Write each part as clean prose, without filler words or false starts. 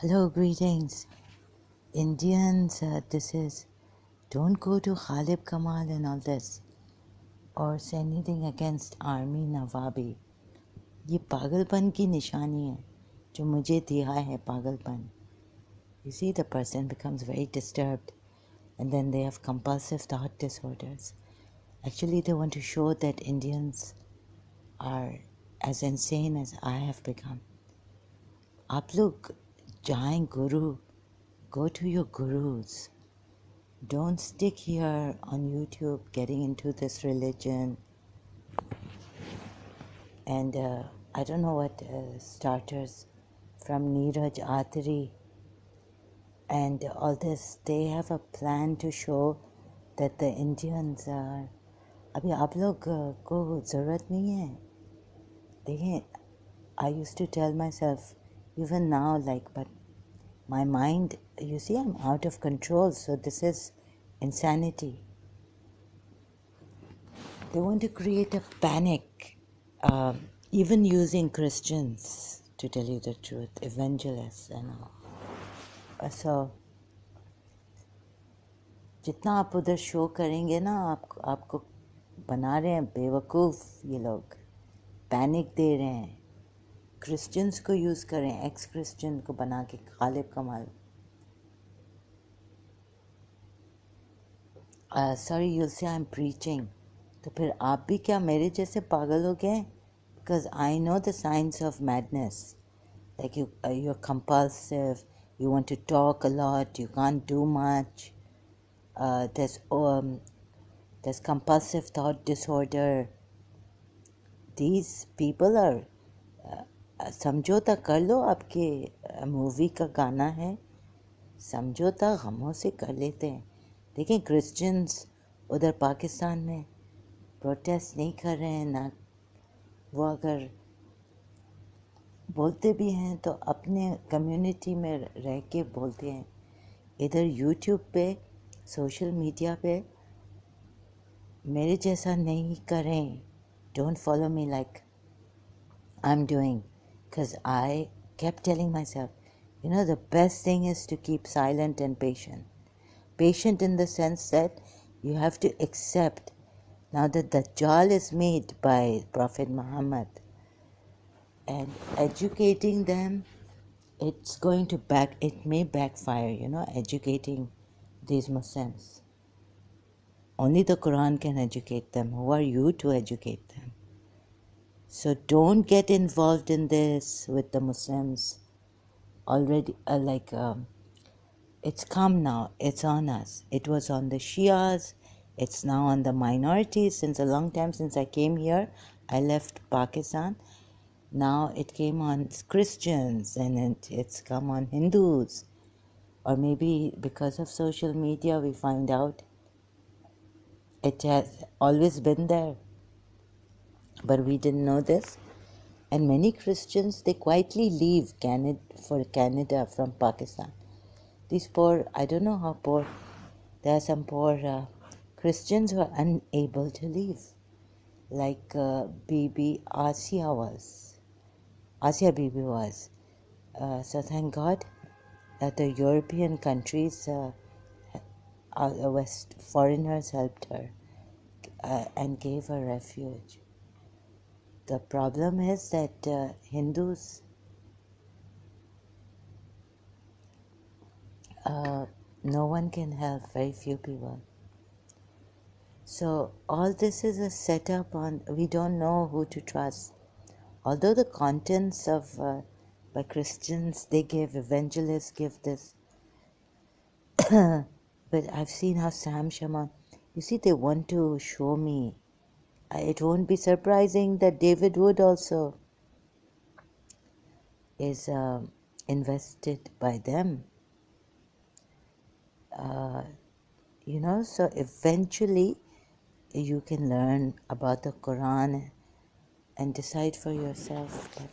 Hello, greetings. Indians, this is, don't go to Khalib Kamal and all this, or say anything against Army Nawabi. ये पागलपन की निशानी है जो मुझे दिया है पागलपन. You see, the person becomes very disturbed and then they have compulsive thought disorders. Actually, they want to show that Indians are as insane as I have become. आप लोग जाएं गुरु, go to your gurus. Don't stick here on YouTube getting into this religion and I don't know what starters from Neeraj Atri and all this. They have a plan to show that the Indians are. अभी आप लोग को ज़रूरत नहीं है. देखिए, I used to tell myself even now but my mind, you see, I'm out of control, so this is insanity. They want to create a panic, even using Christians, to tell you the truth, evangelists and all. So, जितना आप उधर show करेंगे ना, आपको बना रहे हैं बेवकूफ़ ये लोग, पैनिक दे रहे हैं. क्रिश्चियंस को यूज़ करें, एक्स क्रिश्चियन को बना के खालिब कमाल. Sorry, you'll say I'm preaching. तो फिर आप भी क्या मेरे जैसे पागल हो गए? Because I know the signs of madness. Like you're compulsive, you want to talk a lot, you can't do much. There's compulsive thought disorder. These people are समझौता कर लो. आपके मूवी का गाना है, समझौता गमों से कर लेते हैं. देखें, क्रिश्चियंस उधर पाकिस्तान में प्रोटेस्ट नहीं कर रहे हैं ना. वो अगर बोलते भी हैं तो अपने कम्युनिटी में रह के बोलते हैं. इधर यूट्यूब पे, सोशल मीडिया पे मेरे जैसा नहीं करें. Don't follow me like I am doing, because I kept telling myself, the best thing is to keep silent and patient. Patient in the sense that you have to accept now that the Dajjal is made by Prophet Muhammad, and educating them, it may backfire, educating these Muslims. Only the Quran can educate them. Who are you to educate them? So don't get involved in this with the Muslims. Already, it's come now. It's on us. It was on the Shias. It's now on the minorities. Since a long time since I came here, I left Pakistan. Now it came on Christians and it's come on Hindus. Or maybe because of social media we find out it has always been there. But we didn't know this. And many Christians, they quietly leave Canada from Pakistan. These poor, I don't know how poor, there are some poor Christians who are unable to leave. Like Bibi Asia Bibi was. So thank God that the European countries, West foreigners helped her and gave her refuge. The problem is that Hindus, no one can help, very few people. So all this is a setup on, we don't know who to trust. Although the contents of, by Christians, they give, evangelists give this. But I've seen how Sam Shaman, you see, they want to show me. It won't be surprising that David Wood also is invested by them. So eventually you can learn about the Quran and decide for yourself. But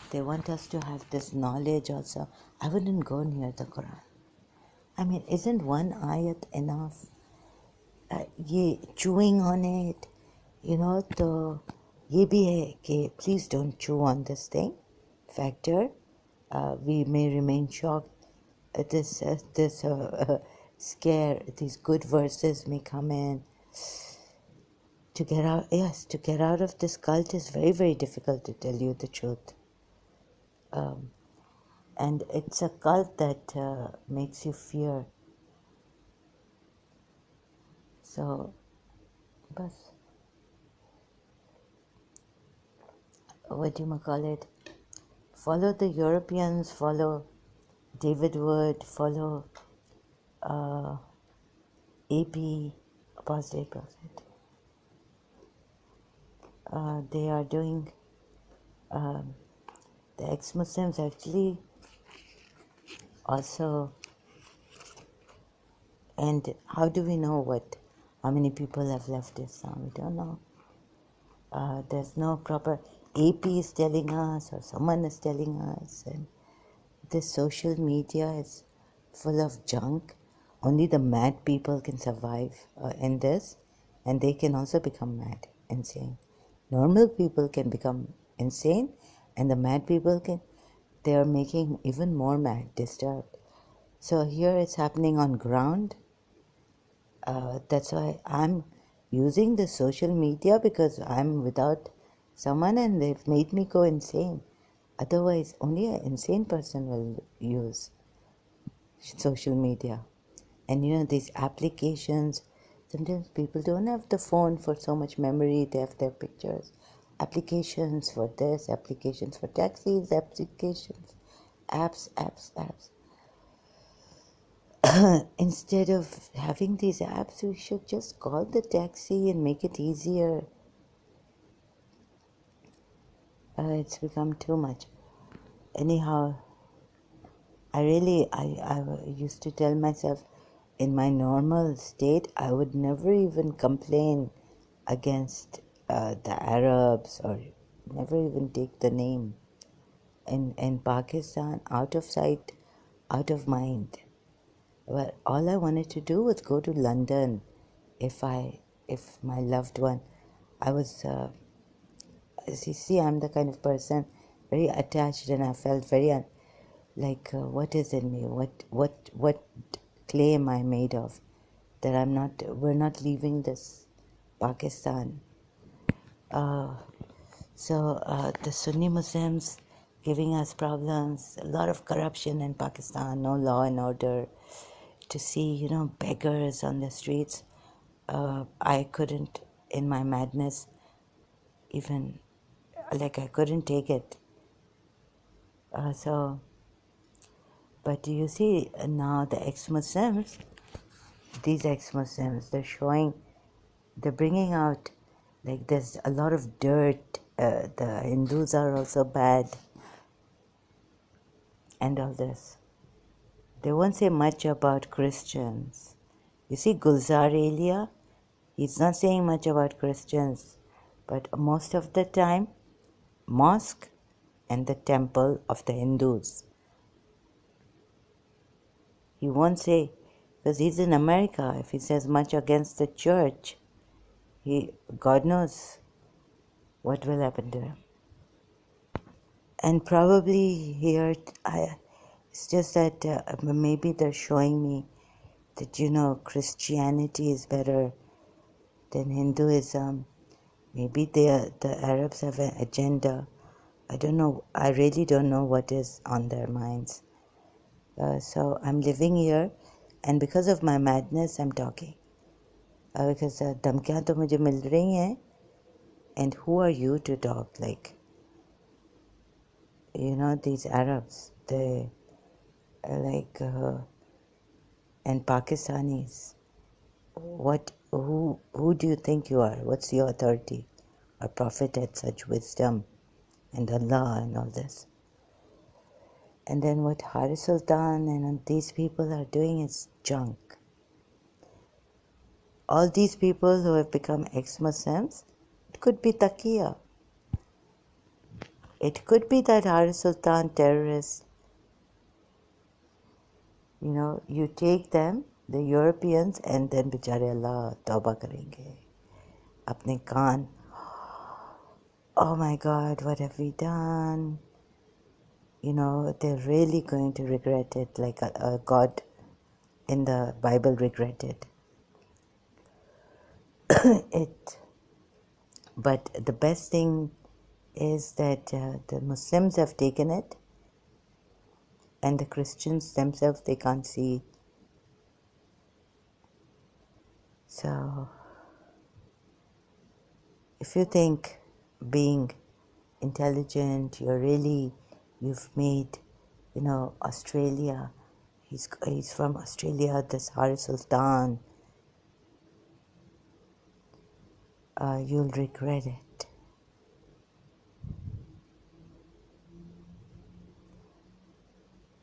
they want us to have this knowledge also. I wouldn't go near the Quran. I mean, isn't one ayat enough? Chewing on it, तो ये भी है कि please don't chew on this thing factor. we may remain shocked. This scare, these good verses may come in. To get out, yes, to get out of this cult is very, very difficult, to tell you the truth. And it's a cult that makes you fear. So, bas, what do you call it? Follow the Europeans, follow David Wood, follow AP, Apostate. They are doing, the ex-Muslims actually also, and how do we know how many people have left Islam? We don't know. There's no proper, AP is telling us or someone is telling us, and this social media is full of junk. Only the mad people can survive in this, and they can also become mad, insane. Normal people can become insane, and the mad people they are making even more mad, disturbed. So here it's happening on ground. That's why I'm using the social media, because I'm without someone and they've made me go insane. Otherwise, only an insane person will use social media. And these applications, sometimes people don't have the phone for so much memory, they have their pictures. Applications for this, applications for taxis, applications, apps. Instead of having these apps, we should just call the taxi and make it easier. It's become too much. Anyhow, I used to tell myself, in my normal state, I would never even complain against the Arabs, or never even take the name. In Pakistan, out of sight, out of mind. Well, all I wanted to do was go to London. If my loved one, I was, as you see, I'm the kind of person very attached, and I felt very what is in me? What clay am I made of? That we're not leaving this Pakistan. So the Sunni Muslims giving us problems, a lot of corruption in Pakistan, no law and order. To see, beggars on the streets, I couldn't, in my madness, even, I couldn't take it. But you see, now the ex-Muslims, these ex-Muslims, they're bringing out, there's a lot of dirt, the Hindus are also bad, and all this. They won't say much about Christians. You see, Gulzar Elia, he's not saying much about Christians, but most of the time, mosque and the temple of the Hindus. He won't say, because he's in America, if he says much against the church, God knows what will happen to him. And probably here, it's just that maybe they're showing me that, Christianity is better than Hinduism. Maybe the Arabs have an agenda. I don't know. I really don't know what is on their minds. So I'm living here, and because of my madness, I'm talking. Because धमकियाँ तो मुझे मिल रही हैं, and who are you to talk? These Arabs, they and Pakistanis. Who do you think you are? What's your authority? A prophet had such wisdom, and Allah and all this. And then what Haris Sultan and these people are doing is junk. All these people who have become ex-Muslims, it could be Taqiyya. It could be that Haris Sultan terrorists, you take them, the Europeans, and then bichare Allah tawbah karenge. Apne kaan, oh my God, what have we done? they're really going to regret it, like a God in the Bible regretted it. But the best thing is that the Muslims have taken it, and the Christians themselves, they can't see. So if you think being intelligent, you've made, Australia, he's from Australia, this Hari Sultan, you'll regret it.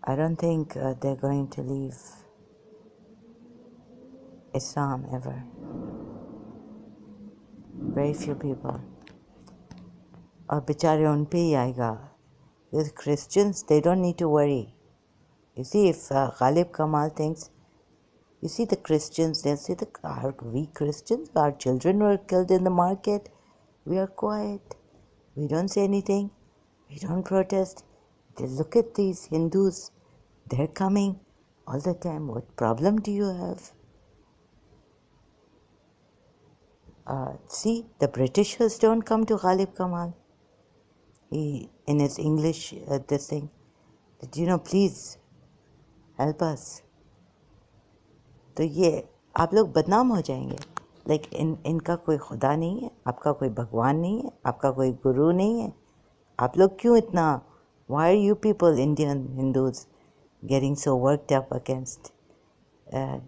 I don't think they're going to leave Islam ever. Very few people. और बेचारे उन पे ही आएगा. The Christians, they don't need to worry. You see, if Ghalib Kamal thinks, you see the Christians, they'll say, we Christians, our children were killed in the market. We are quiet. We don't say anything. We don't protest. They look at these Hindus. They're coming all the time. What problem do you have? See, the Britishers don't come to Ghalib Kamal. He, in his English, this thing, that, please help us. तो ये आप लोग बदनाम हो जाएंगे. Like इनका कोई खुदा नहीं है, आपका कोई भगवान नहीं है, आपका कोई गुरु नहीं है. आप लोग क्यों इतना, why are you people, Indian Hindus, getting so worked up against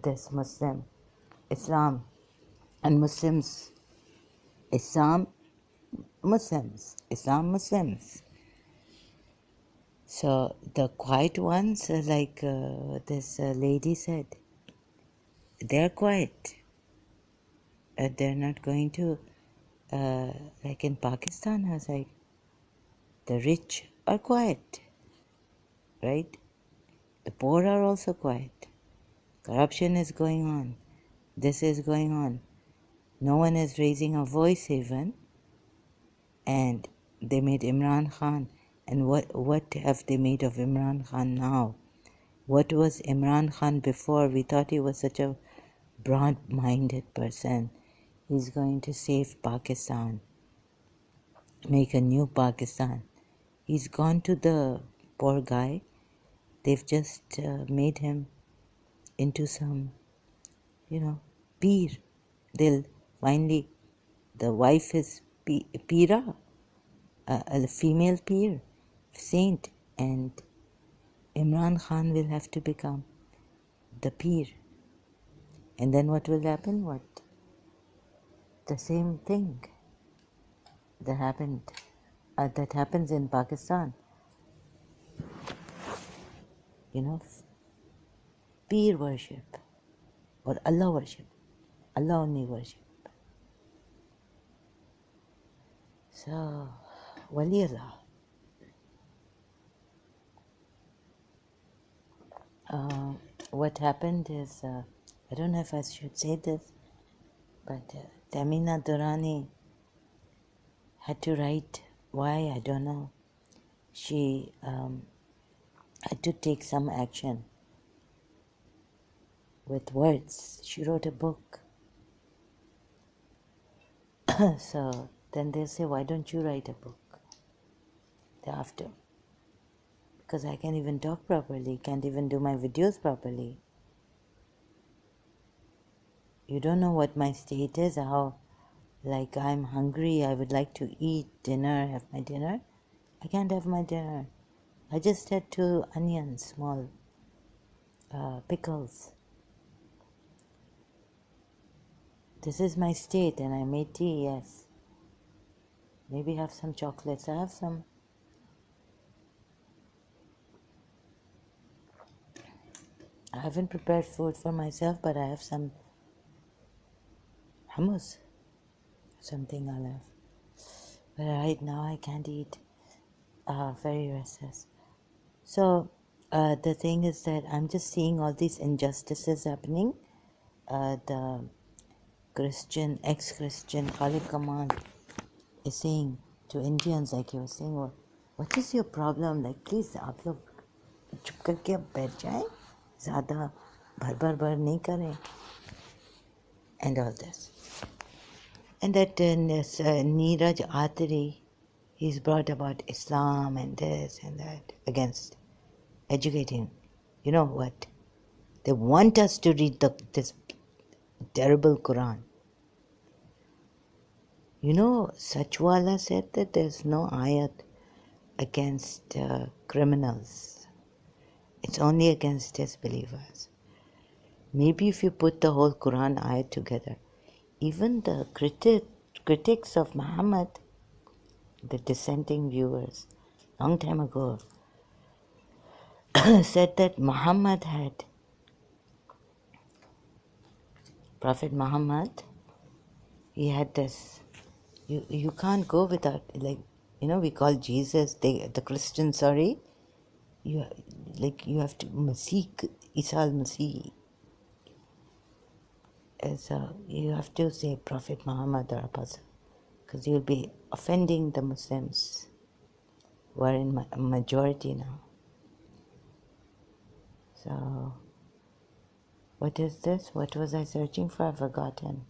this Islam and Muslims? Islam, Muslims. So the quiet ones, like this lady said, they're quiet. They're not going to, like in Pakistan, I was like, the rich are quiet, right? The poor are also quiet. Corruption is going on. This is going on. No one is raising a voice even. And they made Imran Khan. And what have they made of Imran Khan now? What was Imran Khan before? We thought he was such a broad-minded person. He's going to save Pakistan, make a new Pakistan. He's gone to the poor guy. They've just made him into some, peer. They'll finally, the wife is Pira, a female peer, saint, and Imran Khan will have to become the peer. And then what will happen? The same thing that happens in Pakistan. Peer worship or Allah worship. Allah only worship. So, Wali Allah. What happened is, I don't know if I should say this, but Tamina Durrani had to write. Why? I don't know. She had to take some action with words. She wrote a book. So then they say, why don't you write a book? Thereafter. Because I can't even talk properly, can't even do my videos properly. You don't know what my state is, how, like, I'm hungry, I would like to eat dinner, have my dinner. I can't have my dinner. I just had 2 onions, small pickles. This is my state, and I made tea, yes. Maybe have some chocolates. I have some. I haven't prepared food for myself, but I have some hummus. Something I'll have. But right now I can't eat. Very restless. So the thing is that I'm just seeing all these injustices happening. The ex-Christian Khalid Kamal is saying to Indians, like he was saying, well, What is your problem? Like, please, आप लोग चुप करके अब बैठ जाएं, ज़्यादा भर नहीं करें, and all this. And that Neeraj Atri, he's brought about Islam and this and that against educating. You know what? They want us to read this terrible Quran. You know, Sachwala said that there's no ayat against criminals. It's only against disbelievers. Maybe if you put the whole Quran ayat together, even the critics of Muhammad, the dissenting viewers, long time ago, said that Prophet Muhammad, he had this, you can't go without, like, we call Jesus, the Christians, sorry, you have to, Masih, Isa al-Masih, you have to say Prophet Muhammad or Apostle, because you'll be offending the Muslims who are in majority now. So, what is this? What was I searching for? I've forgotten.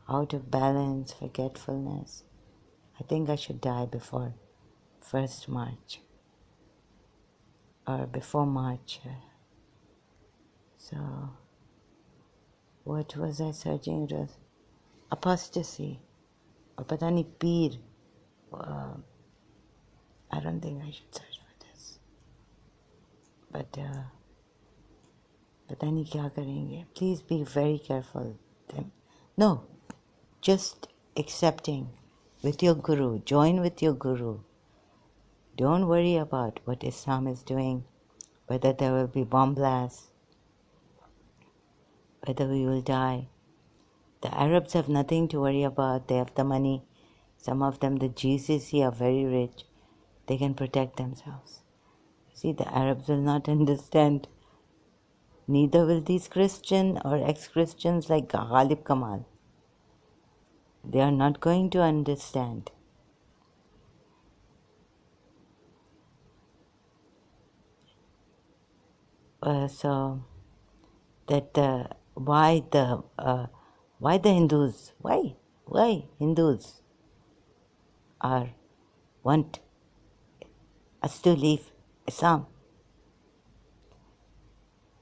Out of balance, forgetfulness. I think I should die before 1st March. Or before March. So, what was I searching? It was apostasy. Or patani peer. I don't think I should search for this. But, pata nahi kya karenge. Please be very careful. No, just accepting with your guru. Join with your guru. Don't worry about what Islam is doing, whether there will be bomb blasts, whether we will die. The Arabs have nothing to worry about. They have the money. Some of them, the GCC, are very rich. They can protect themselves. See, the Arabs will not understand. Neither will these Christian or ex-Christians like Ghalib Kamal. They are not going to understand. So that why the Hindus, why Hindus want us to leave Islam.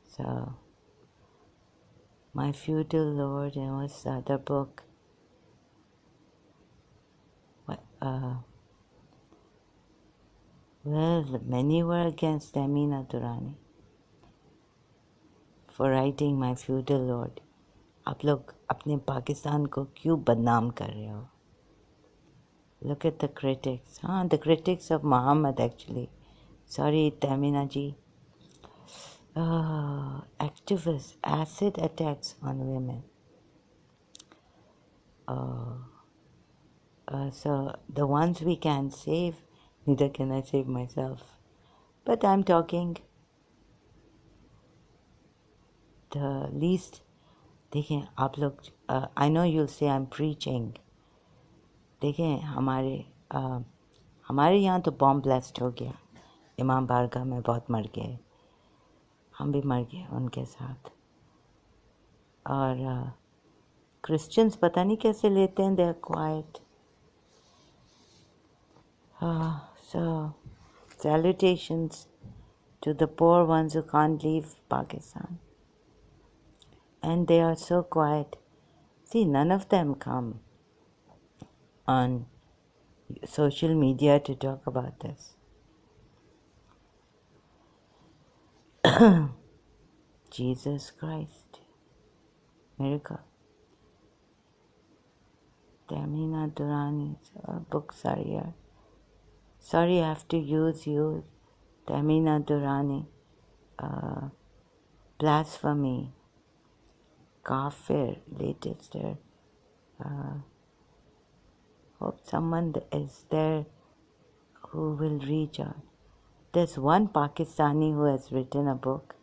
So my feudal lord, and what's the other book? Well, many were against Tamina Durrani for writing my feudal lord. आप लोग अपने पाकिस्तान को क्यों बदनाम कर रहे हो? Look at the critics. The critics of Muhammad, actually. Sorry, Tamina ji. Activists, acid attacks on women. So the ones we can save, neither can I save myself. But I'm talking the least. देखें आप लोग, I know you'll say I'm preaching. देखें हमारे यहाँ तो bomb blast हो गया. इमाम बारगाह में बहुत मर गए. हम भी मर गए उनके साथ. और क्रिश्चियंस पता नहीं कैसे लेते हैं. They're quiet. So salutations to the poor ones who can't leave Pakistan. And they are so quiet. See, none of them come on social media to talk about this. Jesus Christ. Miracle. Tamina Durrani's books are here. Sorry I have to use you. Tamina Durrani. Blasphemy. Kafir. Latest there. Hope someone is there who will reach out. There's one Pakistani who has written a book.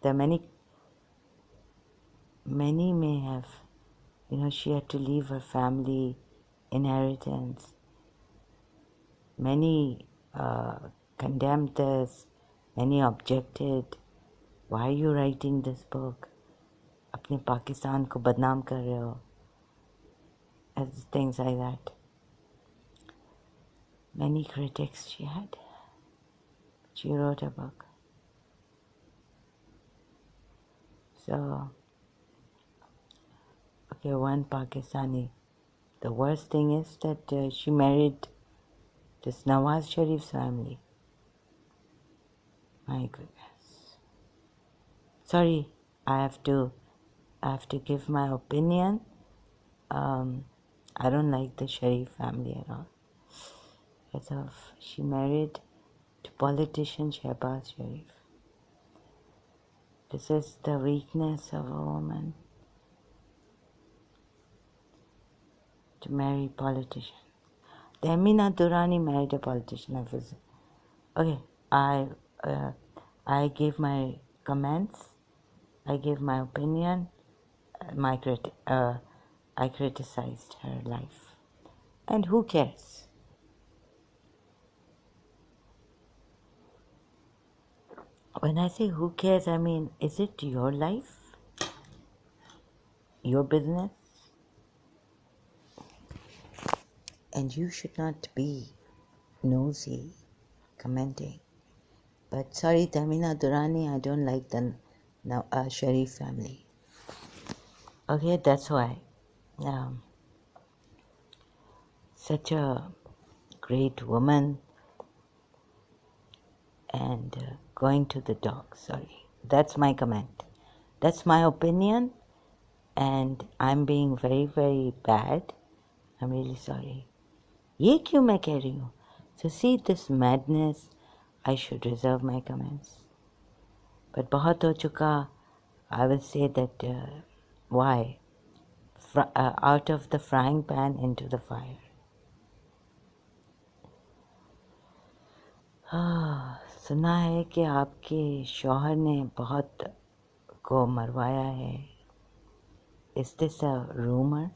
There are many may have, she had to leave her family inheritance. Many condemned this, many objected. Why are you writing this book? अपने पाकिस्तान को बदनाम कर रहे हो. As things like that. Many critics she had. She wrote a book. So, okay, one Pakistani. The worst thing is that she married this Nawaz Sharif's family. My goodness. Sorry, I have to give my opinion. I don't like the Sharif family at all. As of she married to politician Shehbaz Sharif. This is the weakness of a woman, to marry politician. Tamina Durrani married a politician. Okay, I gave my comments. I gave my opinion. I criticized her life, and who cares? When I say who cares, I mean, is it your life? Your business? And you should not be nosy, commenting. But sorry, Tamina Durrani, I don't like the Sharif family. Okay, that's why. Such a great woman, and going to the dog, sorry. That's my comment. That's my opinion, and I'm being very, very bad. I'm really sorry. ये क्यों मैं कह रही हूँ? So see this madness, I should reserve my comments. But बहुत हो चुका, I will say that why? Out of the frying pan into the fire. सुना है कि आपके शौहर ने बहुत को मरवाया है. Is this a rumor?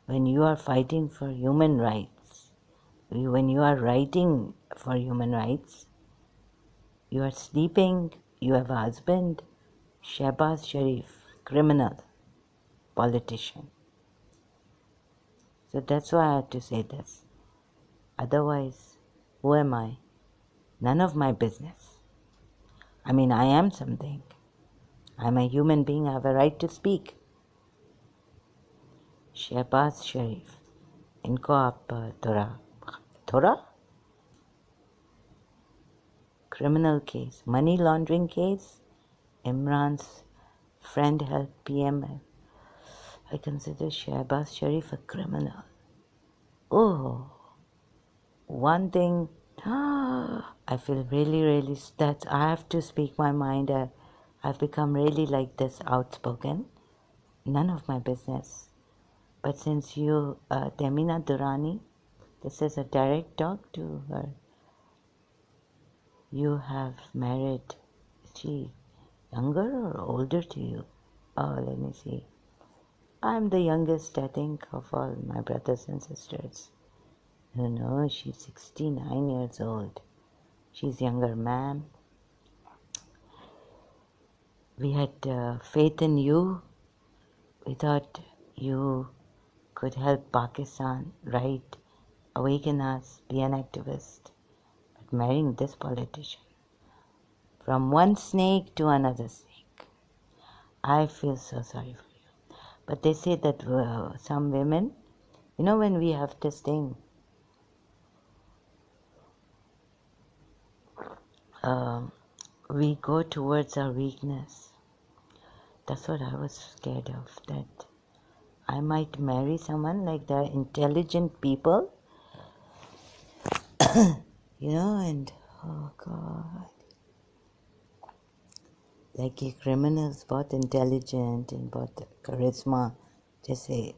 When you are fighting for human rights, when you are writing for human rights, you are sleeping, you have a husband, Shehbaz Sharif, criminal, politician. So that's why I had to say this. Otherwise, who am I? None of my business. I mean, I am something. I'm a human being, I have a right to speak. Shehbaz Sharif, इनको आप थोड़ा criminal case, money laundering case, Imran's friend helped PM. I consider Shehbaz Sharif a criminal. Oh, one thing, I feel really, really, that I have to speak my mind. I've become really like this outspoken. None of my business. But since you, Tamina Durrani, this is a direct talk to her. You have married, is she younger or older to you? Oh, let me see. I'm the youngest, I think, of all my brothers and sisters. No, she's 69 years old. She's younger, ma'am. We had faith in you. We thought you could help Pakistan, right? Awaken us, be an activist. But marrying this politician, from one snake to another snake, I feel so sorry for you. But they say that some women, when we have this thing, we go towards our weakness. That's what I was scared of, that I might marry someone like they're intelligent people, and oh God, like ये criminals बहुत intelligent and बहुत charisma. जैसे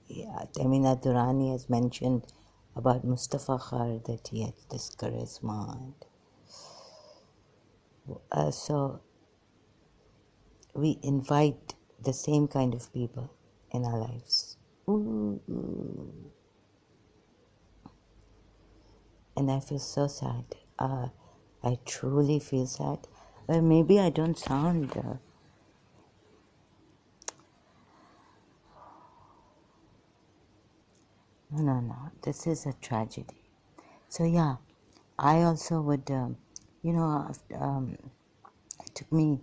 Tamina Durrani has mentioned about Mustafa Khar, that he had this charisma. And, so we invite the same kind of people in our lives. And I feel so sad. I truly feel sad. Well, maybe I don't sound... No. This is a tragedy. So yeah, I also would, it took me,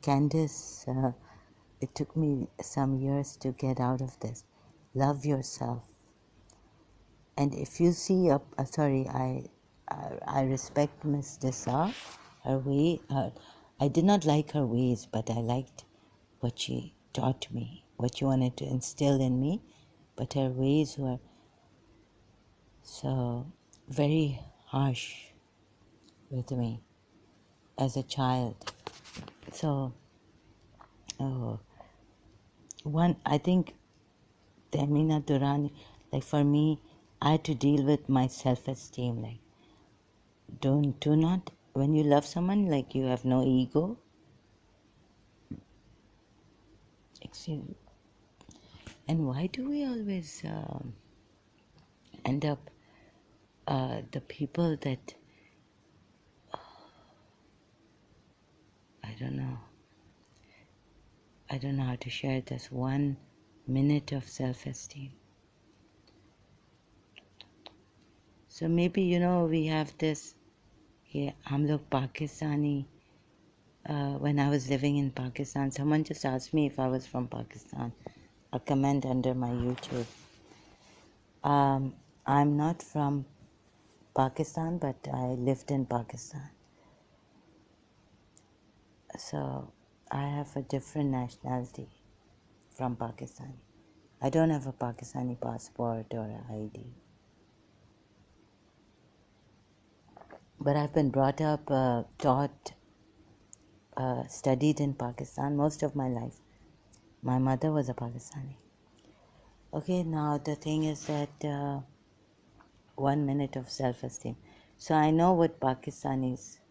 Candice, it took me some years to get out of this. Love yourself. And if you see, I respect Miss Dessa, her way. I did not like her ways, but I liked what she taught me, what she wanted to instill in me. But her ways were so very harsh with me as a child. So, I think Tamina Durrani, like for me, I had to deal with my self-esteem. Like, do not, when you love someone, like you have no ego. Excuse me. And why do we always end up the people that, I don't know how to share this 1 minute of self-esteem. So maybe, we have this, hum log Pakistani, when I was living in Pakistan, someone just asked me if I was from Pakistan. A comment under my YouTube. I'm not from Pakistan, but I lived in Pakistan. So I have a different nationality from Pakistan. I don't have a Pakistani passport or an ID. But I've been brought up, taught, studied in Pakistan most of my life. My mother was a Pakistani. Okay, now the thing is that 1 minute of self-esteem. So I know what Pakistanis.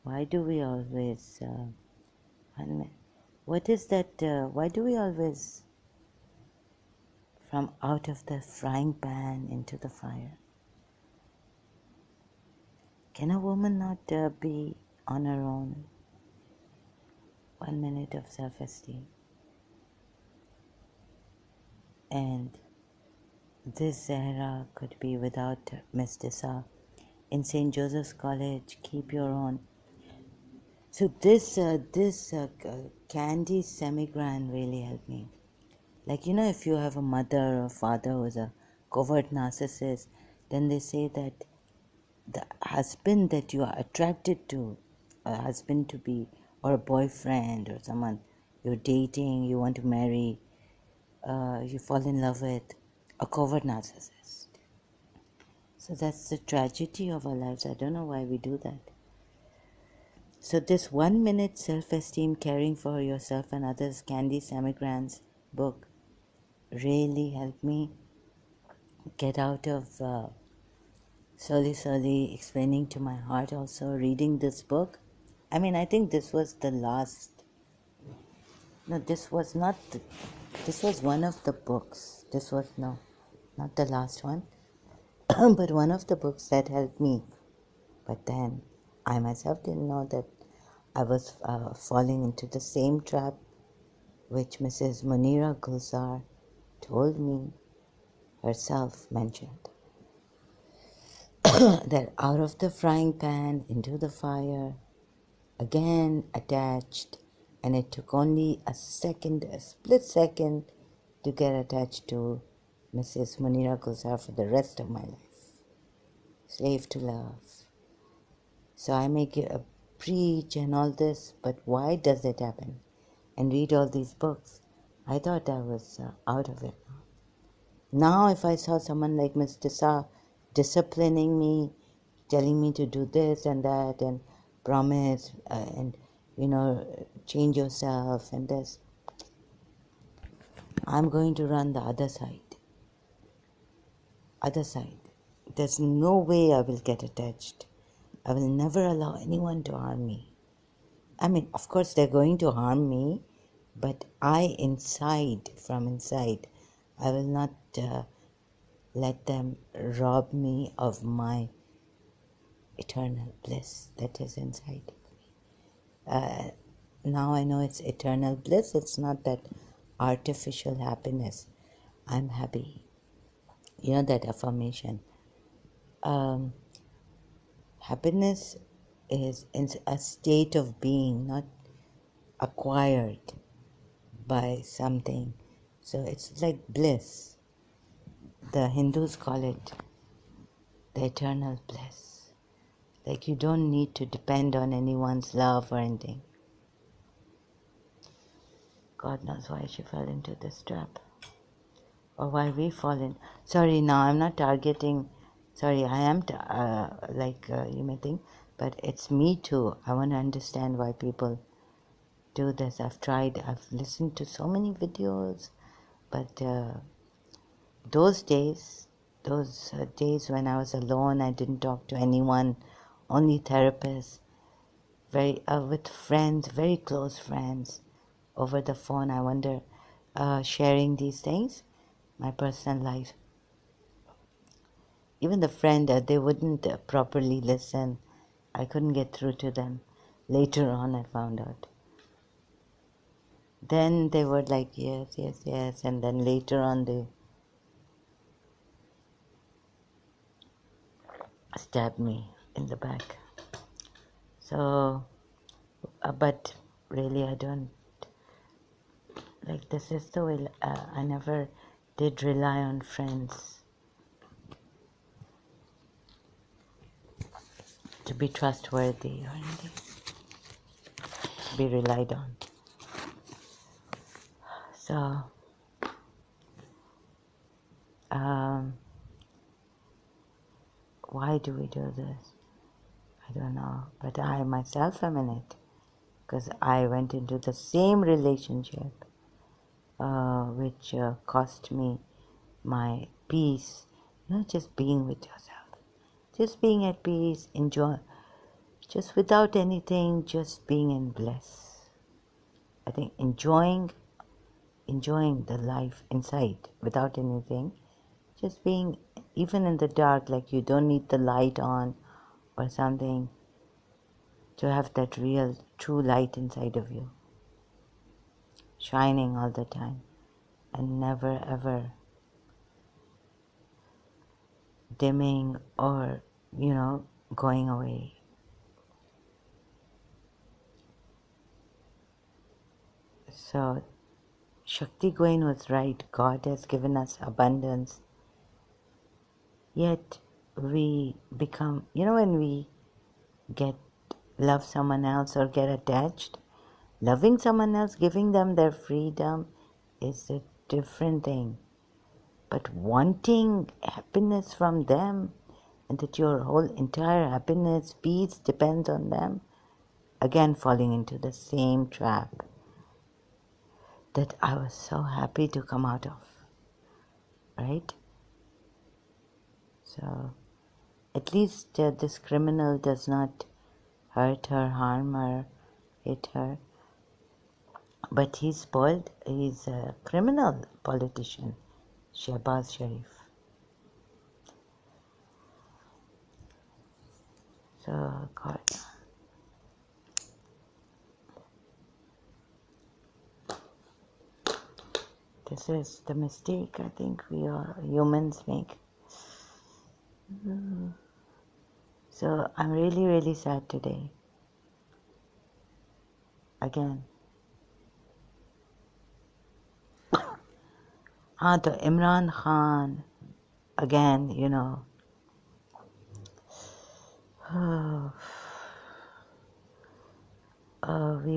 Why do we always? What is that? Why do we always from out of the frying pan into the fire? Can a woman not be on her own? 1 minute of self-esteem. And this Zahra could be without Miss Dessa. In St. Joseph's College, keep your own. So this candy semigran really helped me. Like, if you have a mother or father who's a covert narcissist, then they say that the husband that you are attracted to, a husband to be, or a boyfriend or someone you're dating, you want to marry, you fall in love with, a covert narcissist. So that's the tragedy of our lives. I don't know why we do that. So this 1 minute self-esteem, caring for yourself and others, Candy Samigran's book really helped me get out of slowly explaining to my heart also, reading this book. I mean, I think this was the last, no, this was not, this was one of the books. This was, no, not the last one, but one of the books that helped me. But then I myself didn't know that I was falling into the same trap which Mrs. Munira Gulzar told me herself, mentioned. That out of the frying pan into the fire, again attached, and it took only a split second to get attached to Mrs. Munira Gulzar for the rest of my life. Slave to love. So I make it a preach and all this, but why does it happen? And read all these books. I thought I was out of it. Now if I saw someone like Miss Dessa disciplining me, telling me to do this and that and promise and, change yourself and this, I'm going to run the other side. Other side. There's no way I will get attached. I will never allow anyone to harm me. I mean, of course they're going to harm me, but from inside, I will not let them rob me of my eternal bliss that is inside. Now I know it's eternal bliss. It's not that artificial happiness. I'm happy. You know that affirmation. Happiness is in a state of being, not acquired by something. So it's like bliss. The Hindus call it the eternal bliss. Like you don't need to depend on anyone's love or anything. God knows why she fell into this trap. Or why we fall in. Sorry, now I'm not targeting. Sorry, I am, you may think, but it's me too. I want to understand why people do this. I've listened to so many videos, but those days when I was alone, I didn't talk to anyone, only therapists, with friends, very close friends, over the phone. I wonder, sharing these things, my personal life. Even the friend, they wouldn't properly listen. I couldn't get through to them. Later on, I found out. Then they were like, yes, yes, yes. And then later on, they stabbed me in the back. So, but really, I don't, like, this is the way, I never did rely on friends to be trustworthy or anything, to be relied on. So, why do we do this? I don't know, but I myself am in it, because I went into the same relationship, which cost me my peace. You know, just being with yourself, just being at peace, enjoy, just without anything, just being in bliss. I think enjoying the life inside without anything, just being, even in the dark, like you don't need the light on or something to have that real, true light inside of you, shining all the time and never ever dimming or, going away. So Shakti Goin was right. God has given us abundance. Yet we become, when we love someone else or get attached, loving someone else, giving them their freedom is a different thing. But wanting happiness from them and that your whole entire happiness, peace depends on them, again falling into the same trap that I was so happy to come out of, right? So at least this criminal does not hurt her, harm her, hit her. But he's spoiled. He's a criminal politician, Shehbaz Sharif. So, God. This is the mistake I think we all humans make. So I'm really, really sad today. Again. To Imran Khan. Again, we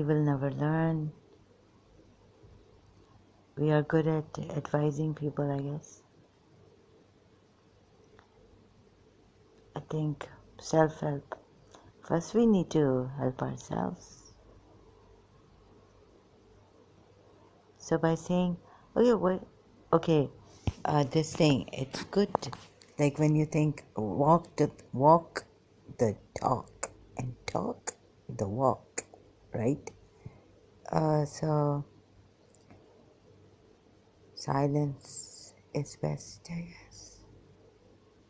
will never learn. We are good at advising people, I guess. I think self-help. First we need to help ourselves. So by saying, this thing, it's good. Like when you think, walk the talk and talk the walk, right? So silence is best, I guess.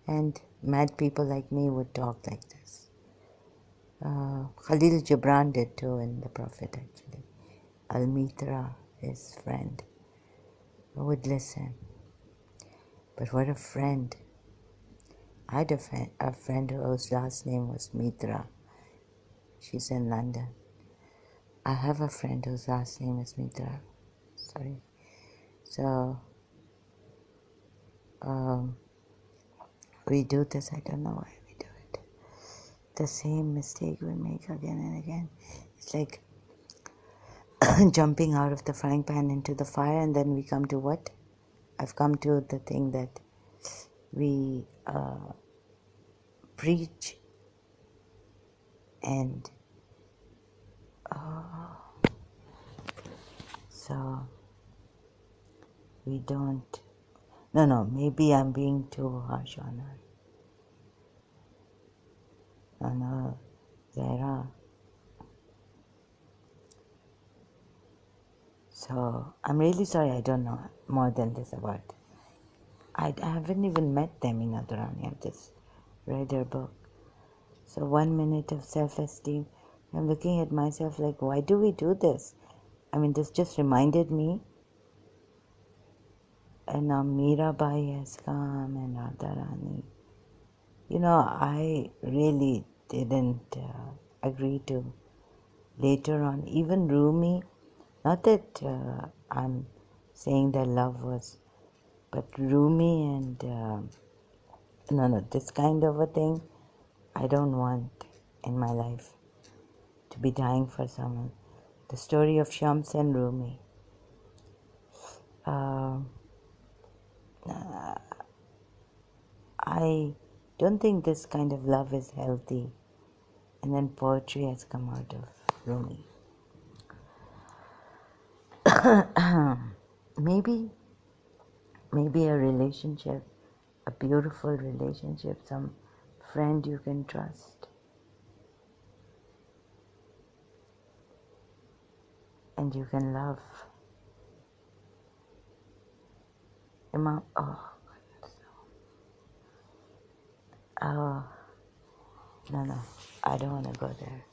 And mad people like me would talk like this. Khalil Gibran did too in The Prophet, actually. Al-Mitra, his friend, would listen. But what a friend. I had a friend whose last name was Mitra. She's in London. I have a friend whose last name is Mitra. Sorry. So, we do this, I don't know why we do it. The same mistake we make again and again. It's like jumping out of the frying pan into the fire, and then we come to what? I've come to the thing that we preach and so we don't. No, maybe I'm being too harsh on her. No, Zahra. So I'm really sorry I don't know more than this about. I haven't even met Tamina Durrani. I've just read her book. So 1 minute of self-esteem. I'm looking at myself like, why do we do this? I mean, this just reminded me. And now Mirabai has come and Radharani. You know, I really didn't agree to later on. Even Rumi, not that I'm saying that love was, but Rumi and, no, this kind of a thing, I don't want in my life to be dying for someone. The story of Shams and Rumi. I don't think this kind of love is healthy. And then poetry has come out of Rumi. Maybe a relationship, a beautiful relationship, some friend you can trust. And you can love. Imam, no, I don't want to go there.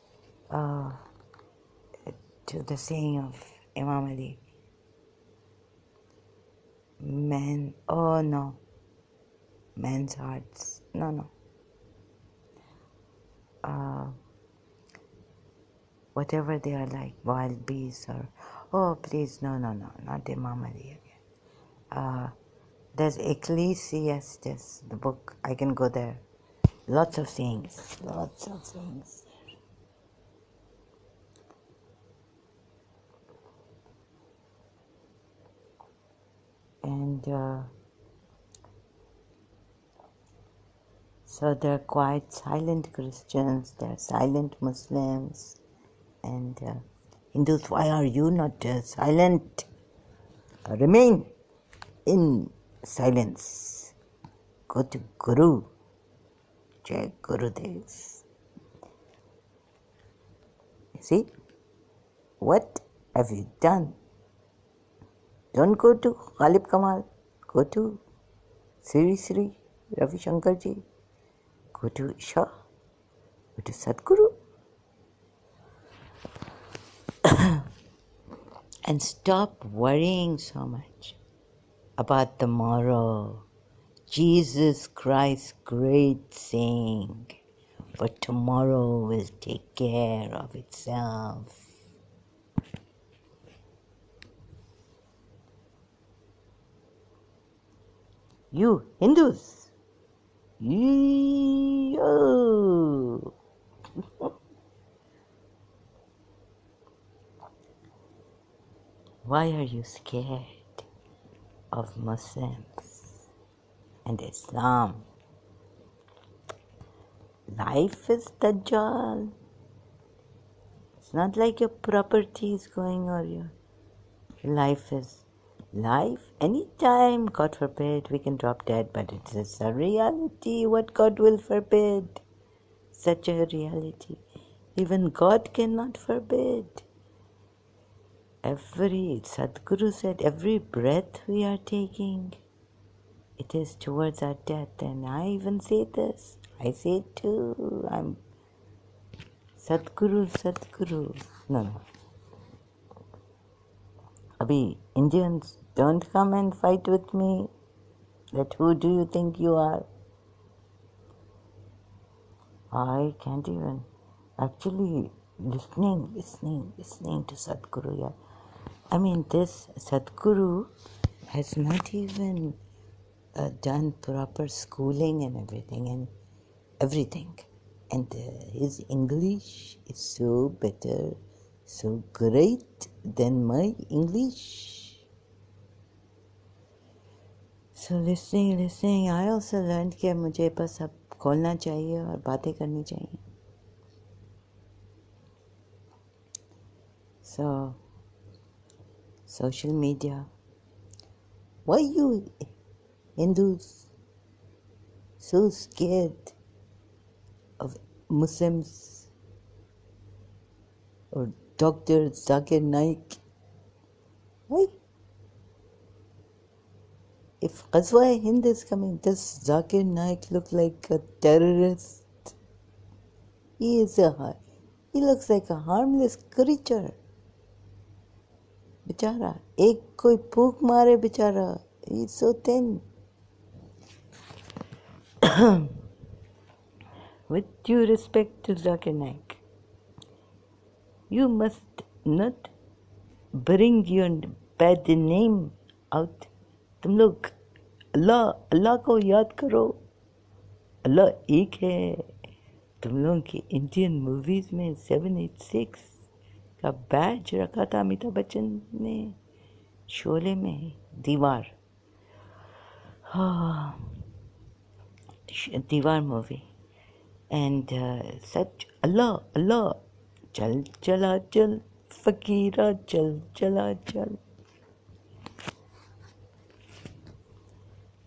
To the saying of Imam Ali. Men, no. Men's hearts, no. Whatever they are like, wild beasts or, please, no, not Imam Ali again. There's Ecclesiastes, the book, I can go there. Lots of sayings. And so they're quite silent Christians, they're silent Muslims, and Hindus, why are you not silent? Remain in silence. Go to Guru. Jai Gurudev. You see? What have you done? Don't go to Ghalib Kamal. Go to Sri Ravi Shankar Ji. Go to Isha. Go to Sadhguru. And stop worrying so much about tomorrow. Jesus Christ's great saying, but tomorrow will take care of itself. You Hindus, why are you scared of Muslims and Islam? Life is Dajjal. It's not like your property is going or your life is life. Anytime, God forbid, we can drop dead, but it is a reality. What God will forbid? Such a reality. Even God cannot forbid. Sadhguru said, every breath we are taking, it is towards our death. And I even say this. I say it too. I'm Sadguru, Sadguru. No. Abhi, Indians, don't come and fight with me. That who do you think you are? I can't even. Actually, listening to Sadguru. Yeah. I mean, this Sadguru has not even done proper schooling and everything. And his English is so better, so great than my English. So listening, I also learned कि मुझे बस अब खोलना चाहिए और बातें करनी चाहिए. So, social media. Why you Hindus so scared of Muslims or Dr. Zakir Naik? Why? If Ghazwa Hind is coming, does Zakir Naik look like a terrorist? He looks like a harmless creature. Bichara. Ek koi pook mare bichara. He's so thin. With due respect to Zakir Naik, you must not bring your bad name out. तुम लोग अल्लाह को याद करो. अल्लाह एक है. तुम लोगों की इंडियन मूवीज में 786 का बैज रखा था अमिताभ बच्चन ने शोले में. दीवार. दीवार movie. And such Allah, chal chala chal, fakira chal chala chal.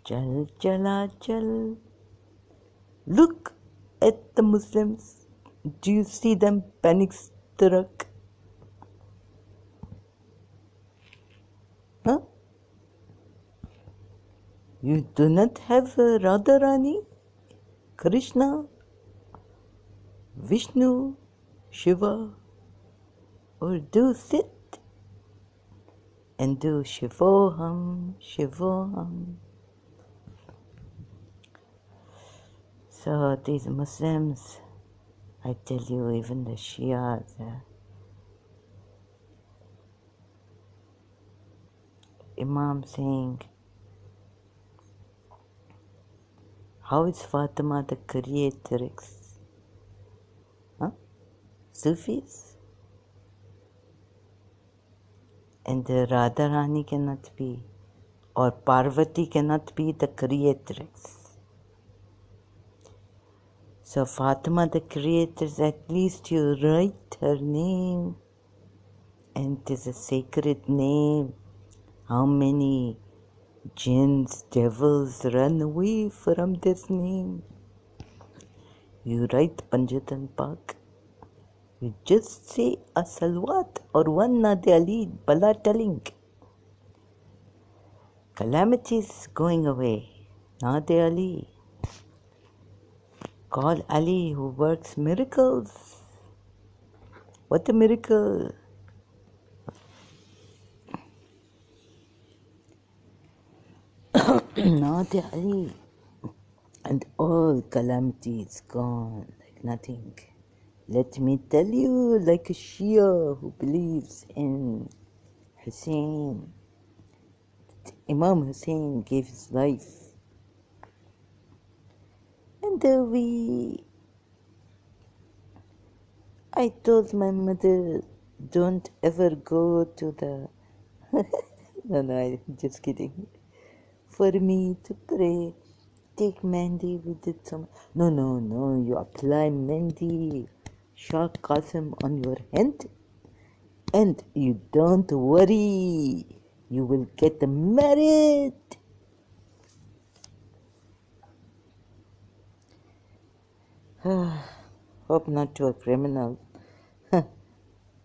Chal chala chal. Look at the Muslims. Do you see them panic struck? Huh? You do not have Radharani, Krishna, Vishnu, Shiva, or do sit and do Shivoham, Shivoham. So these Muslims, I tell you, even the Shias, Imam saying, how is Fatima the creatrix? Huh? Sufis? And Radharani cannot be, or Parvati cannot be the creatrix. So Fatima the creatrix, at least you write her name, and it is a sacred name. How many jinns, devils run away from this name? You write Panjatan Pak. You just say a salwat or one Nade Ali, Bala telling. Calamities going away. Nade Ali. Call Ali who works miracles. What a miracle. Nade Ali. And all calamities gone like nothing. Let me tell you, like a Shia who believes in Hussein. Imam Hussein gave his life. And I told my mother, don't ever go to the... No, I'm just kidding. For me to pray, take Mehndi, we did some... No, you apply Mehndi, Shah Qasim on your hand, and you don't worry, you will get married. Hope not to a criminal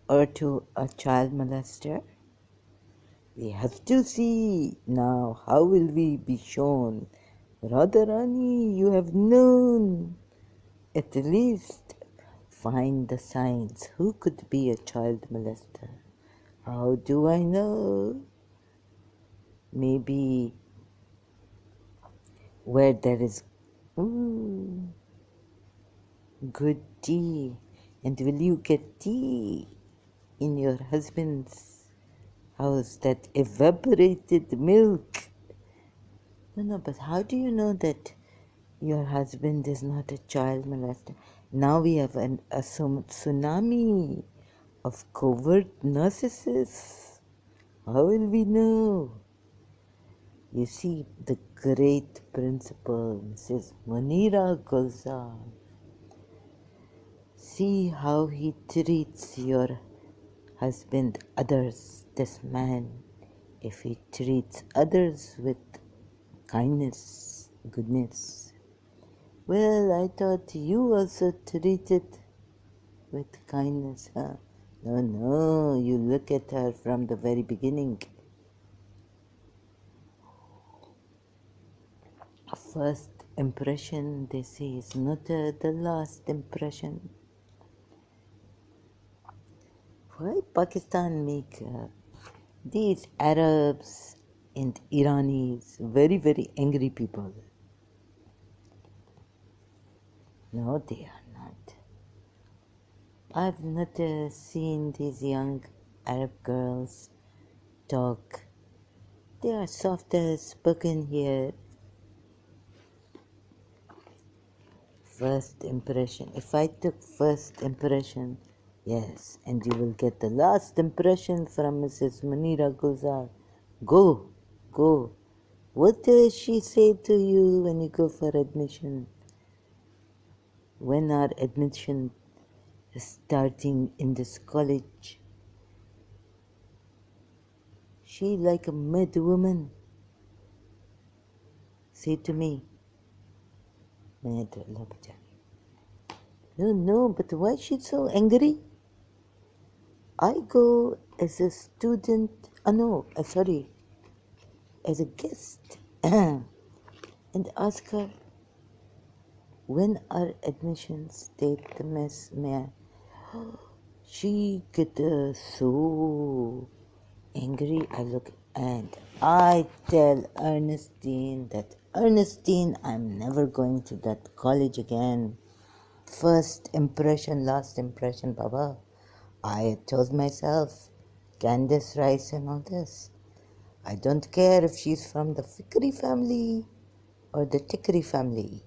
or to a child molester. We have to see. Now, how will we be shown? Radharani, you have known. At least find the signs. Who could be a child molester? How do I know? Maybe where there is ooh, good tea. And will you get tea in your husband's house, that evaporated milk? No, but how do you know that your husband is not a child molester? Now we have a tsunami of covert narcissists. How will we know? You see, the great principal, Mrs. Munira Gulzar. See how he treats your husband, others, this man. If he treats others with kindness, goodness. Well, I thought you also treated with kindness, huh? No, you look at her from the very beginning. A first impression, they say, is not the last impression. Why Pakistan make these Arabs and Iranis very, very angry people? No, they are not. I've not seen these young Arab girls talk. They are softer spoken here. First impression. If I took first impression, yes, and you will get the last impression from Mrs. Munira Gulzar. Go. What does she say to you when you go for admission? When our admission is starting in this college? She like a mad woman. Say to me. No, but why is she so angry? I go as a student, as a guest, and ask her, when are admissions date, the Miss Mayor? She get so angry. I look and I tell Ernestine that, Ernestine, I'm never going to that college again. First impression, last impression, Baba. I told myself, Candace Rice and all this. I don't care if she's from the Fikri family or the Tikri family.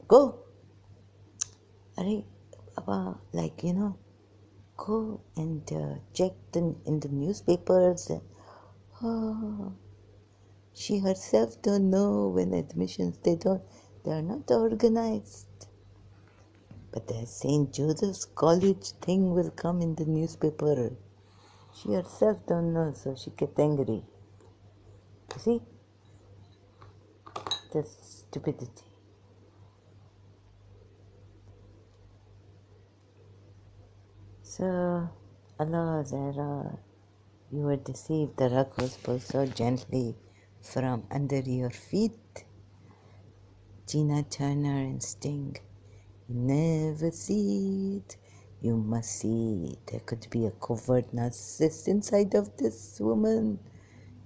Go. Arey, Baba, go and check in the newspapers. Oh, she herself don't know when admissions, they're not organized. But the St. Joseph's College thing will come in the newspaper. She herself don't know, so she get angry. You see? That's stupidity. So, Allah, Zahra, you were deceived. The rug was pulled so gently from under your feet. Tina Turner and Sting. You never see it. You must see it. There could be a covert narcissist inside of this woman.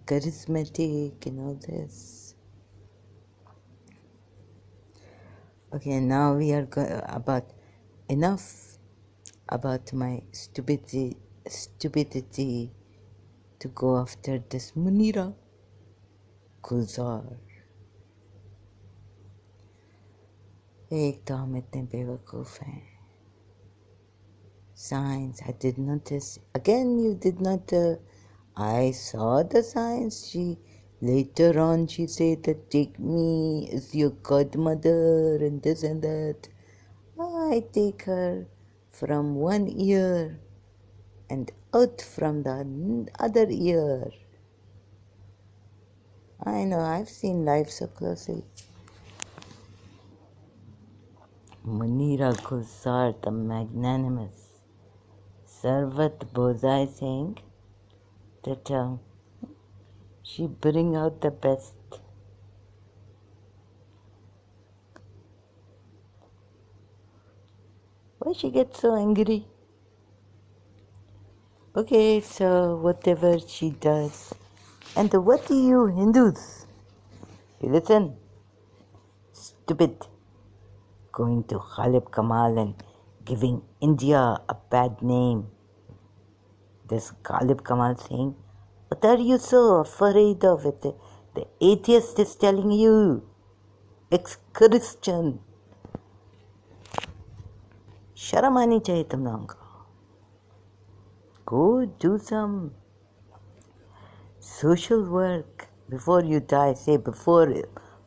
Charismatic and all this. Okay, now we are enough about my stupidity to go after this Munira Gulzar. एक तो हम इतने बेवकूफ़ हैं. Signs, I did notice. Again, you did not. I saw the signs. Later on she said that take me as your godmother and this and that. I take her from one ear and out from the other ear. I know, I've seen life so closely. Munira Gulzar, the magnanimous, Sarvat Bozai saying that she bring out the best. Why she gets so angry? Okay, so whatever she does. And what do you Hindus? You listen, stupid. Going to Khalib Kamal and giving India a bad name. This Khalib Kamal saying, what are you so afraid of it? The atheist is telling you, ex-Christian. शर्म आनी चाहिए तुम लोगों को. Go do some social work before you die. Say, before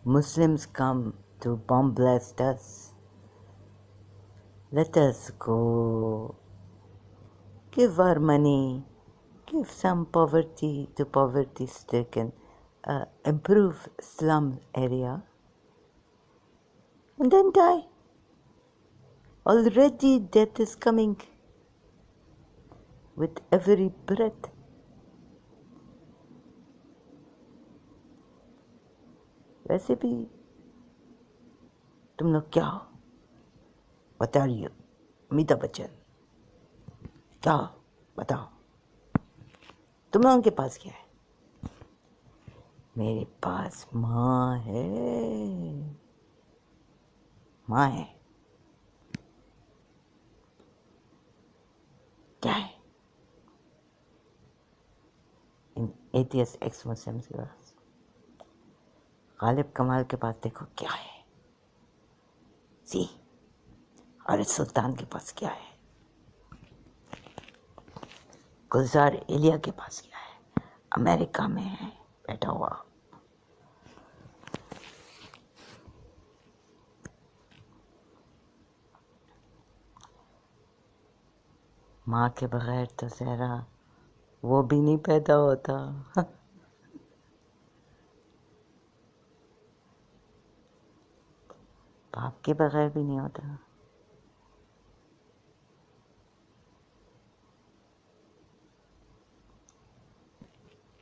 Muslims come to bomb blast us, let us go give our money, give some poverty to poverty-stricken, improve slum area, and then die. Already death is coming with every breath. वैसे भी तुम लोग क्या हो? What are you? Amitabh Bachchan. क्या हो? बताओ. तुम लोगों के पास क्या है? मेरे पास माँ है. माँ है. क्या है? इन atheist ex-Muslims के पास. गालिब कमाल के पास देखो क्या है. सी, और सुल्तान के पास क्या है. गुलजार एलिया के पास क्या है. अमेरिका में है बैठा हुआ. माँ के बगैर तो सहरा वो भी नहीं पैदा होता. बाप के बगैर भी नहीं होता.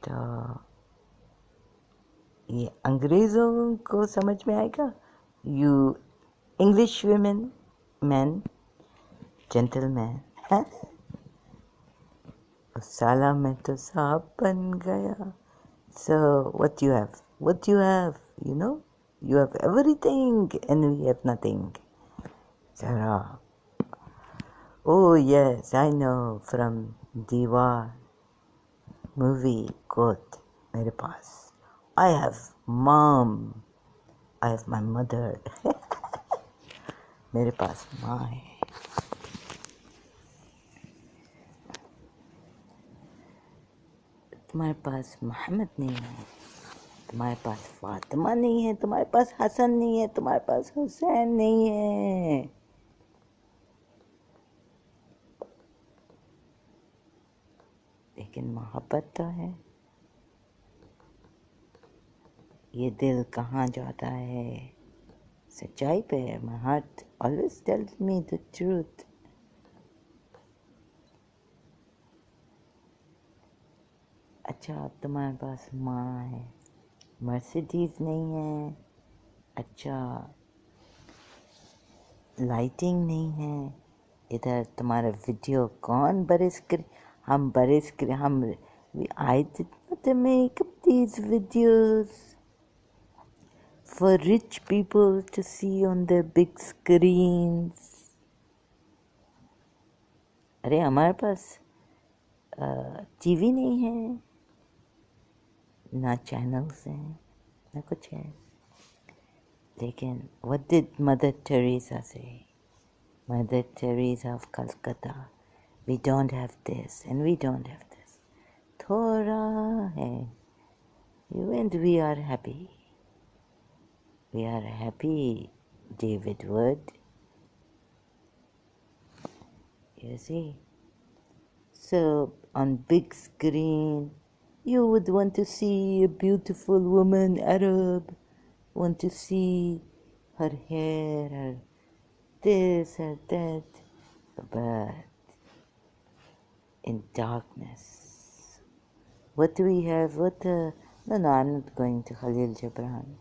तो ये अंग्रेजों को समझ में आएगा. You English women, men, gentlemen. साला मैं तो साहब बन गया. So what you have? What you have? You know, you have everything and we have nothing. Sarah. Oh yes, I know from Diwar movie quote. मेरे पास. I have mom. I have my mother. मेरे पास माँ है. तुम्हारे पास मोहम्मद नहीं है. तुम्हारे पास फातिमा नहीं है. तुम्हारे पास हसन नहीं है. तुम्हारे पास हुसैन नहीं है. लेकिन मोहब्बत तो है. ये दिल कहाँ जाता है? सच्चाई पे है. My heart always tells me the truth. अच्छा, अब तुम्हारे पास माँ है. मर्सिडीज नहीं है. अच्छा, लाइटिंग नहीं है. इधर तुम्हारा वीडियो कौन बड़े स्क्रीन. हम बड़े स्क्रीन. हम I did not make up these videos for rich people to see on their big screens. अरे हमारे पास टीवी नहीं है. ना चैनल्स हैं ना कुछ है. लेकिन what did Mother Teresa say? Mother Teresa of Calcutta. We don't have this and we don't have this. थोड़ा है. You and we are happy. We are happy, David Wood. You see? So on big screen, you would want to see a beautiful woman, Arab, want to see her hair, her this or that, but in darkness. What do we have? No, I'm not going to Khalil Gibran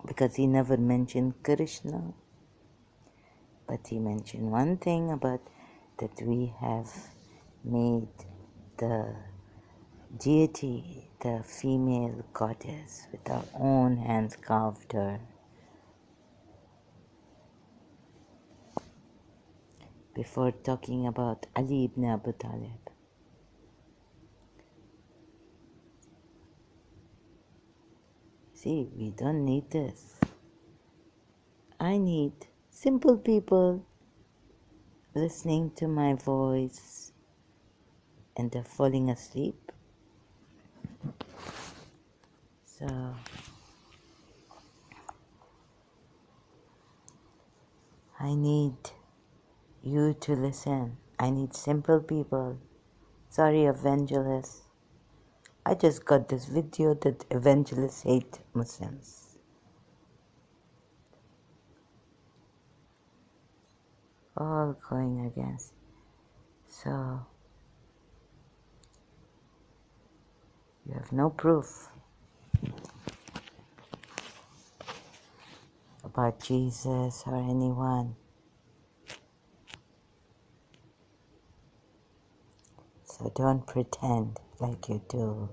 because he never mentioned Krishna, but he mentioned one thing about that we have made the deity, the female goddess, with our own hands carved her. Before talking about Ali ibn Abu Talib. See, we don't need this. I need simple people listening to my voice and they're falling asleep. So, I need you to listen. I need simple people. Sorry, evangelists. I just got this video that evangelists hate Muslims. All going against. So, you have no proof about Jesus or anyone. So don't pretend like you do.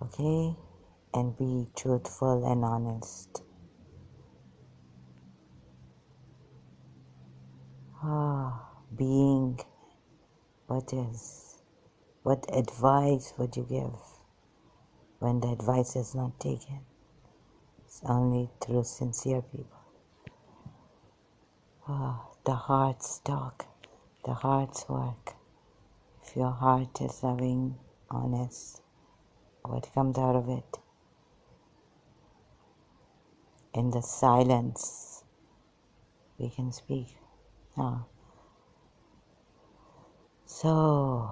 Okay? And be truthful and honest. Being what advice would you give when the advice is not taken? It's only through sincere people. The heart's talk, the heart's work. If your heart is loving, honest, what comes out of it? In the silence, we can speak. So,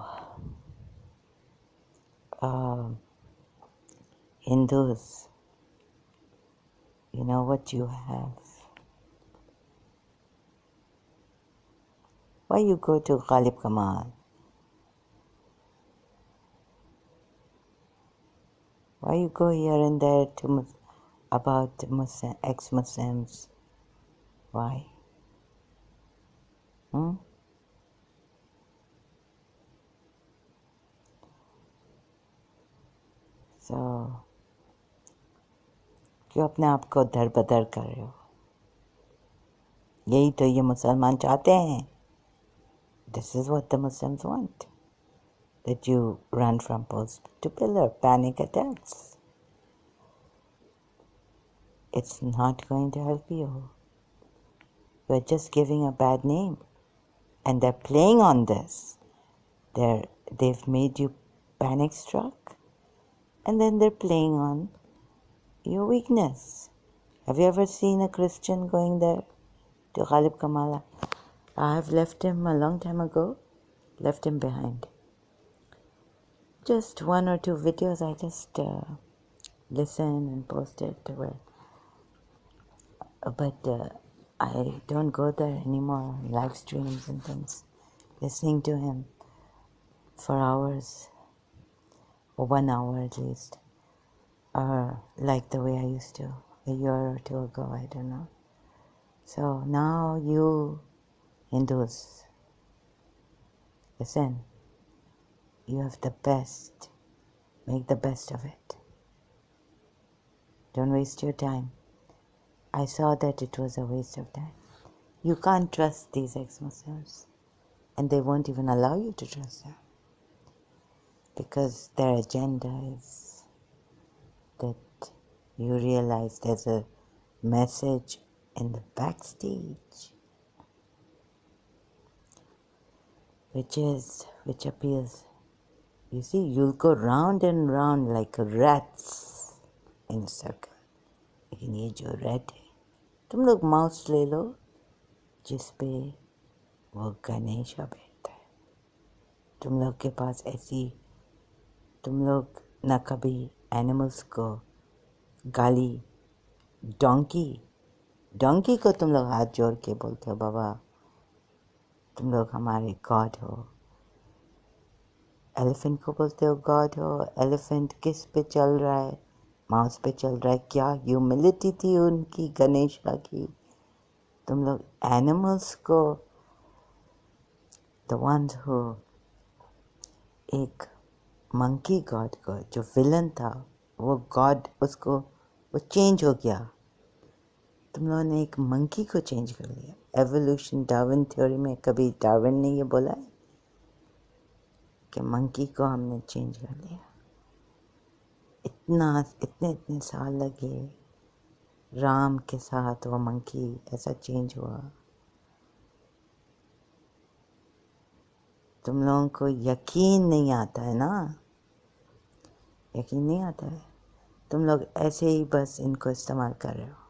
Hindus, you know what you have. Why you go to Ghalib Kamal? Why you go here and there to about ex-Muslims? Why? So, क्यों अपने आप को दर बदर कर रहे हो? यही तो ये मुसलमान चाहते हैं. This is what the Muslims want. That you run from post to pillar, panic attacks. It's not going to help you. You're just giving a bad name. And they're playing on this. They've made you panic struck. And then they're playing on your weakness. Have you ever seen a Christian going there to Ghalib Kamala? I have left him a long time ago. Left him behind. Just one or two videos I just listen and post it. But I don't go there anymore, live streams and things. Listening to him for hours, or 1 hour at least, or like the way I used to a year or two ago, I don't know. So now you Hindus, listen, you have the best, make the best of it. Don't waste your time. I saw that it was a waste of time. You can't trust these ex-Muslims, and they won't even allow you to trust them, because their agenda is that you realize there's a message in the backstage which appeals. You see, you'll go round and round like rats in a circle. लेकिन ये जो rat है, तुम लोग mouse ले लो जिस पे वो गणेशा बैठता है. तुम लोग के पास ऐसी, तुम लोग न कभी एनिमल्स को गाली, डोंकी डोंकी को तुम लोग हाथ जोड़ के बोलते हो बाबा तुम लोग हमारे गॉड हो। एलिफेंट को बोलते हो गॉड हो। एलिफेंट किस पे चल रहा है? माउस पे चल रहा है। क्या ह्यूमिलिटी थी उनकी, गणेशा की। तुम लोग एनिमल्स को, द वंस हु, एक मंकी गॉड को जो विलन था वो गॉड, उसको वो चेंज हो गया। तुम लोगों ने एक मंकी को चेंज कर लिया। एवोल्यूशन, डार्विन थ्योरी में कभी डार्विन ने ये बोला है कि मंकी को हमने चेंज कर लिया? इतने साल लगे राम के साथ वो मंकी ऐसा चेंज हुआ। तुम लोगों को यकीन नहीं आता है ना? यकीन नहीं आता है। तुम लोग ऐसे ही बस इनको इस्तेमाल कर रहे हो।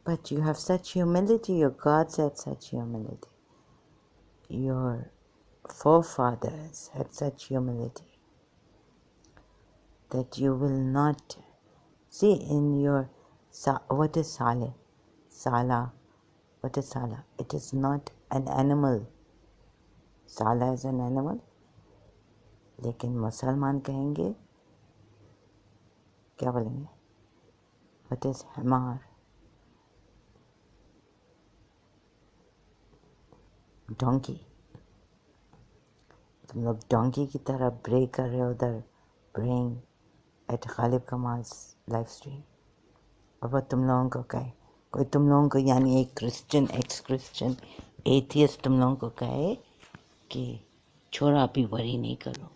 But you have such humility. Your gods had such humility. Your forefathers had such humility that you will not see in your what is sale? Sala. What is sala? It is not an animal. Sala is an animal. लेकिन मुसलमान कहेंगे, क्या बोलेंगे? What is hamar? Donkey. तुम लोग donkey की तरह ब्रे कर रहे हो उधर, ब्रेइंग एट खालिब कमाल्स लाइव स्ट्रीम। और वो तुम लोगों को कहे, कोई तुम लोगों को यानी एक क्रिश्चियन, एक्स क्रिश्चियन एथियस्ट तुम लोगों को कहे कि छोड़ा अभी वरी नहीं करो,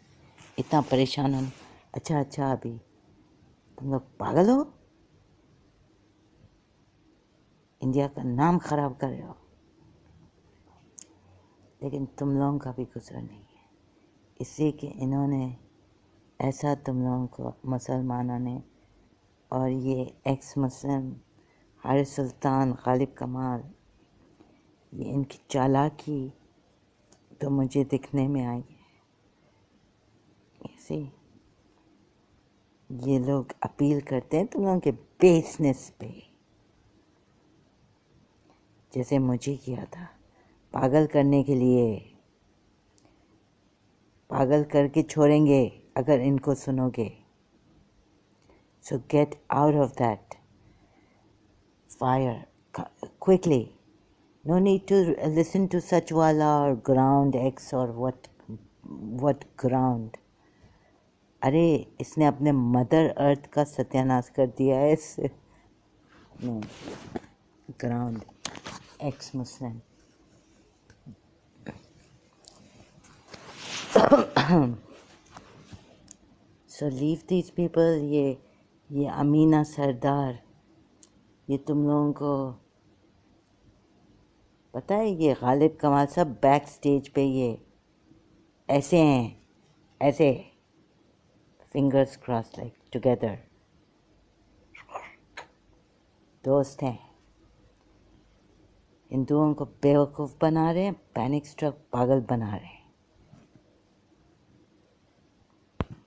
इतना परेशान हो। अच्छा अभी तुम लोग पागल हो, इंडिया का नाम खराब कर रहे हो। लेकिन तुम लोगों का भी गुजर नहीं है, इसलिए कि इन्होंने ऐसा तुम लोगों को, मुसलमानों ने और ये एक्स मुस्लिम हारिस सुल्तान, गालिब कमाल, ये इनकी चालाकी तो मुझे दिखने में आई है। ऐसे ये लोग अपील करते हैं तुम लोगों के बेसनेस पे, जैसे मुझे किया था पागल करने के लिए। पागल करके छोड़ेंगे अगर इनको सुनोगे। So get out of that fire quickly. No need to listen to Sachwala or Ground X or what ground. अरे इसने अपने मदर अर्थ का सत्यानाश कर दिया है इससे। Ground x Muslim. So leave these people. ये अमीना सरदार, ये तुम लोगों को पता है, ये गालिब कमाल सब बैक स्टेज पे ये ऐसे हैं, ऐसे फिंगर्स क्रॉस लाइक टुगेदर दोस्त हैं। हिंदुओं को बेवकूफ़ बना रहे हैं, पैनिक स्ट्रक पागल बना रहे हैं।